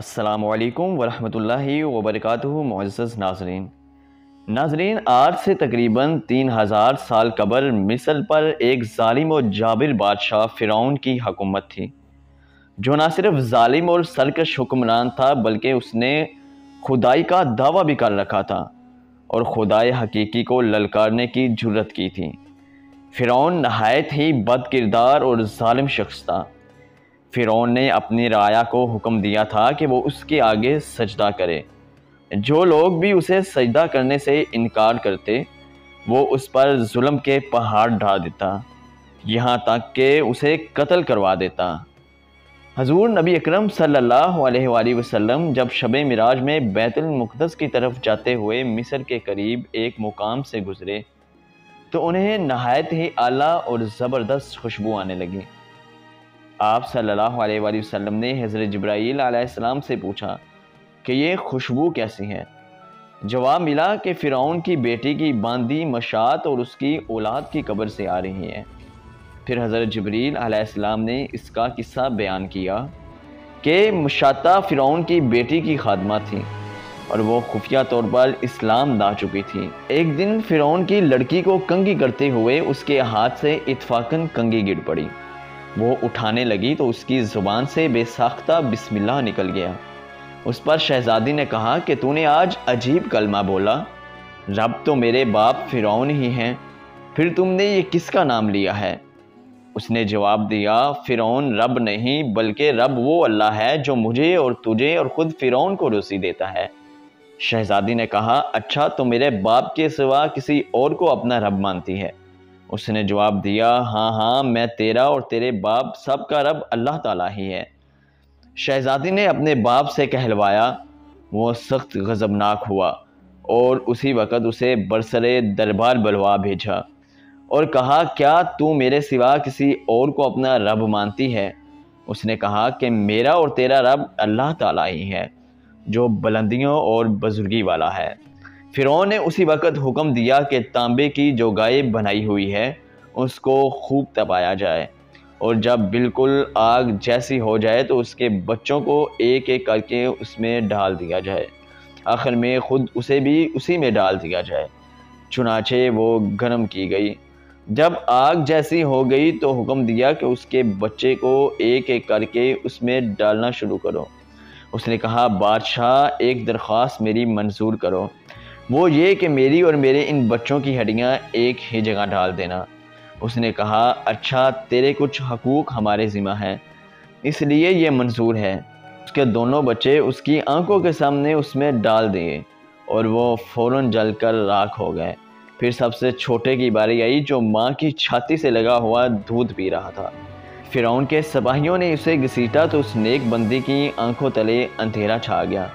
السلام علیکم ورحمۃ اللہ وبرکاتہ۔ معزز ناظرین، آج سے تقریباً 3000 سال قبل مصر پر ایک ظالم و جابر بادشاہ فرعون کی حکومت تھی، جو نہ صرف ظالم اور سرکش حکمران تھا بلکہ اس نے خدائی کا دعویٰ بھی کر رکھا تھا اور خدائے حقیقی کو للکارنے کی جرت کی تھی۔ فرعون نہایت ہی بد کردار اور ظالم شخص تھا۔ فرعون نے اپنی رعایا کو حکم دیا تھا کہ وہ اس کے آگے سجدہ کرے۔ جو لوگ بھی اسے سجدہ کرنے سے انکار کرتے، وہ اس پر ظلم کے پہاڑ ڈال دیتا، یہاں تک کہ اسے قتل کروا دیتا۔ حضور نبی اکرم صلی اللہ علیہ وآلہ وسلم جب شب معراج میں بیت المقدس کی طرف جاتے ہوئے مصر کے قریب ایک مقام سے گزرے تو انہیں نہایت ہی اعلیٰ اور زبردست خوشبو آنے لگی۔ آپ صلی اللہ علیہ وآلہ وسلم نے حضرت جبرائیل علیہ السلام سے پوچھا کہ یہ خوشبو کیسی ہے؟ جواب ملا کہ فرعون کی بیٹی کی باندی مشاط اور اس کی اولاد کی قبر سے آ رہی ہے۔ پھر حضرت جبرائیل علیہ السلام نے اس کا قصہ بیان کیا کہ مشاطہ فرعون کی بیٹی کی خادمہ تھی اور وہ خفیہ طور پر اسلام لا چکی تھی۔ ایک دن فرعون کی لڑکی کو کنگھی کرتے ہوئے اس کے ہاتھ سے اتفاقاً کنگھی گر پڑی۔ وہ اٹھانے لگی تو اس کی زبان سے بے ساختہ بسم اللہ نکل گیا۔ اس پر شہزادی نے کہا کہ تو نے آج عجیب کلمہ بولا، رب تو میرے باپ فرعون ہی ہیں، پھر تم نے یہ کس کا نام لیا ہے؟ اس نے جواب دیا، فرعون رب نہیں بلکہ رب وہ اللہ ہے جو مجھے اور تجھے اور خود فرعون کو روزی دیتا ہے۔ شہزادی نے کہا، اچھا تو میرے باپ کے سوا کسی اور کو اپنا رب مانتی ہے؟ اس نے جواب دیا، ہاں میں تیرا اور تیرے باپ سب کا رب اللہ تعالیٰ ہی ہے۔ شہزادی نے اپنے باپ سے کہلوایا، وہ سخت غضبناک ہوا اور اسی وقت اسے برسرے دربار بلوا بھیجا اور کہا، کیا تو میرے سوا کسی اور کو اپنا رب مانتی ہے؟ اس نے کہا کہ میرا اور تیرا رب اللہ تعالیٰ ہی ہے جو بلندیوں اور بزرگی والا ہے۔ فرعون نے اسی وقت حکم دیا کہ تانبے کی جو گائے بنائی ہوئی ہے اس کو خوب تپایا جائے اور جب بالکل آگ جیسی ہو جائے تو اس کے بچوں کو ایک ایک کر کے اس میں ڈال دیا جائے، آخر میں خود اسے بھی اسی میں ڈال دیا جائے۔ چنانچہ وہ گرم کی گئی۔ جب آگ جیسی ہو گئی تو حکم دیا کہ اس کے بچے کو ایک ایک کر کے اس میں ڈالنا شروع کرو۔ اس نے کہا، بادشاہ ایک درخواست میری منظور کرو، وہ یہ کہ میری اور میرے ان بچوں کی ہڈیاں ایک ہی جگہ ڈال دینا۔ اس نے کہا، اچھا تیرے کچھ حقوق ہمارے ذمہ ہیں اس لیے یہ منظور ہے۔ اس کے دونوں بچے اس کی آنکھوں کے سامنے اس میں ڈال دیے اور وہ فوراً جل کر راکھ ہو گئے۔ پھر سب سے چھوٹے کی باری آئی جو ماں کی چھاتی سے لگا ہوا دودھ پی رہا تھا۔ فرعون کے سپاہیوں نے اسے گھسیٹا تو اس نیک بندی کی آنکھوں تلے اندھیرا چھا گیا۔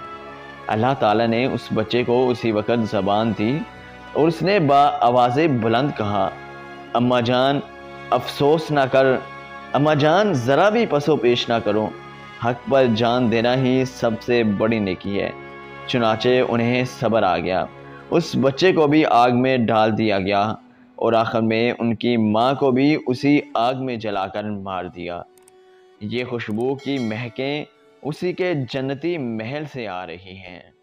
اللہ تعالیٰ نے اس بچے کو اسی وقت زبان دی اور اس نے آواز بلند کہا، اماں جان افسوس نہ کر، اماں جان ذرا بھی پس و پیش نہ کرو، حق پر جان دینا ہی سب سے بڑی نیکی ہے۔ چنانچہ انہیں صبر آ گیا، اس بچے کو بھی آگ میں ڈال دیا گیا اور آخر میں ان کی ماں کو بھی اسی آگ میں جلا کر مار دیا۔ یہ خوشبو کی مہکیں اسی کے جنتی محل سے آ رہی ہیں۔